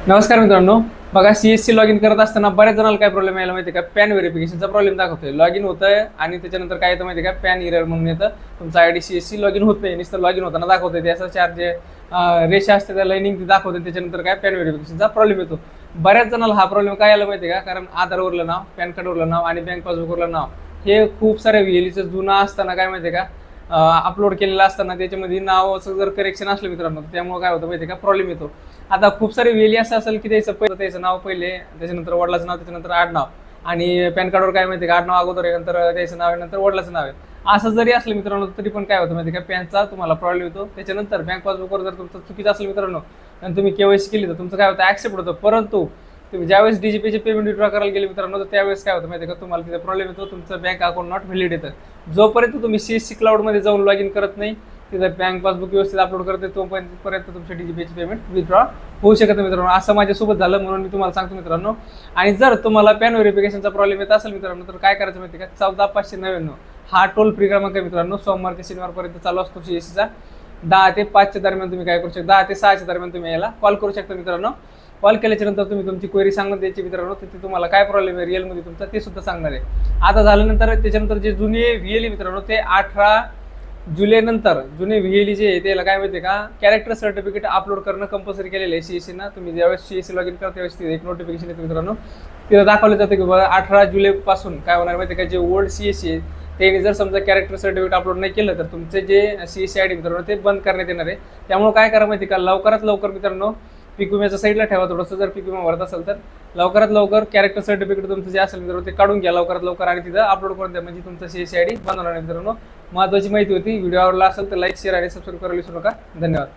नमस्कार मित्रांनो. बघा, CSC लॉग इन करत असताना बऱ्याच जणांना काय प्रॉब्लेम यायला माहिती आहे का? पॅन व्हेरिफिकेशनचा प्रॉब्लेम दाखवतोय. लॉग इन होतंय आणि त्याच्यानंतर काय येतं माहिती आहे का? पॅन एरर म्हणून येतं. तुमचा आयडी CSC लॉग इन होत नाही, नुसतं लॉग इन होताना दाखवतंय. त्याचा चार्ज रेषा असते त्या लाईनिंग ती दाखवते. त्याच्यानंतर काय पॅन व्हेरिफिकेशनचा प्रॉब्लेम येतो. बऱ्याच जणांना हा प्रॉब्लेम काय यायला माहिती आहे का? कारण आधारवरलं नाव, पॅन कार्डवरलं नाव आणि बँक पासबुकवरलं नाव हे खूप साऱ्या VLEचं जुनं असताना काय माहिती आहे का? अपलोड केलेलं असताना त्याच्यामध्ये नावाचं जर करेक्शन असलं मित्रांनो, त्यामुळे काय होतं माहिती आहे का? प्रॉब्लेम येतो. आता खूप सारे वेली असं असेल की त्याचं नाव पहिले, त्याच्यानंतर वडिलाचं नाव, त्याच्यानंतर आडनाव, आणि पॅन कार्डवर काय माहिती का? आडनाव अगोदर आहे, नंतर त्याचं नाव आहे, नंतर वडिलाचं नाव आहे. असं जरी असलं मित्रांनो तरी पण काय होतं माहिती का? पॅनचा तुम्हाला प्रॉब्लेम येतो. त्याच्यानंतर बँक पासबुकवर जर तुमचं चुकीचं असेल मित्रांनो आणि तुम्ही KYC केली तर तुमचं काय होतं? ऍक्सेप्ट होतं. परंतु तुम्ही ज्यावेळेस DGPचे पेमेंट विड्रॉ करायला गेले मित्रांनो, तर त्यावेळेस काय होतं माहिती का? तुम्हाला तिथे प्रॉब्लेम येतो. तुमचं बँक अकाउंट नॉट व्हॅलिड येतं. जोपर्यंत तुम्ही CSC क्लाउडमध्ये जाऊन लॉग इन करत नाही, तिथं बँक पासबुक व्यवस्थित अपलोड करते, तोपर्यंत तुमच्या DGPचे पेमेंट विथड्रॉ होऊ शकत नाही मित्रांनो. असं माझ्यासोबत झालं, म्हणून मी तुम्हाला सांगतो मित्रांनो. आणि जर तुम्हाला पॅन व्हेरिफिकेशनचा प्रॉब्लेम येत असेल मित्रांनो, तर काय करायचं माहिती का? 14 599 हा टोल फ्री क्रमांक आहे मित्रांनो. सोमवार ते शनिवारपर्यंत चालू असतो CSCचा. 10 ते 5च्या दरम्यान तुम्ही काय करू शकता? 10 ते 6च्या दरम्यान तुम्ही याला कॉल करू शकता मित्रांनो. कॉल केल्याच्या नंतर तुम्ही तुमची क्वेरी सांगून द्यायची मित्रांनो. तिथे तुम्हाला काय प्रॉब्लेम आहे रिअलमध्ये तुमचा ते सुद्धा सांगणार आहे. आता झाल्यानंतर त्याच्यानंतर जे जुने VLE मित्रांनो, ते 18 जुलै नंतर जुने VLE जे आहे त्याला काय माहिती का? कॅरेक्टर सर्टिफिकेट अपलोड करणं कंपल्सरी केलेलं आहे CSC ना. तुम्ही ज्यावेळेस CSC लॉग इन करता त्यावेळेस एक नोटिफिकेशन येतं मित्रांनो. तिथं दाखवलं जातं की बाबा 18 जुलैपासून काय होणार माहिती का? जे ओल्ड CSC आहे त्यांनी जर समजा कॅरेक्टर सर्टिफिकेट अपलोड नाही केलं तर तुमचे जे CSC ID मित्रांनो ते बंद करण्यात येणार आहे. त्यामुळे काय करा माहिती का? लवकरात लवकर मित्रांनो पीक विम्याच्या साईडला ठेवा थोडंसं. जर पीक विमा भरत असेल तर लवकरात लवकर कॅरेक्टर सर्टिफिकेट तुमचं जे असेल मित्रांनो ते काढून घ्या लवकरात लवकर आणि तिथं अपलोड करून द्या, म्हणजे तुमचं CSC ID बंद होणार नाही मित्रांनो. महत्त्वाची माहिती होती. व्हिडिओ आवडला असेल तर लाईक, शेअर आणि सबस्क्राईब करायला विसरू नका. धन्यवाद.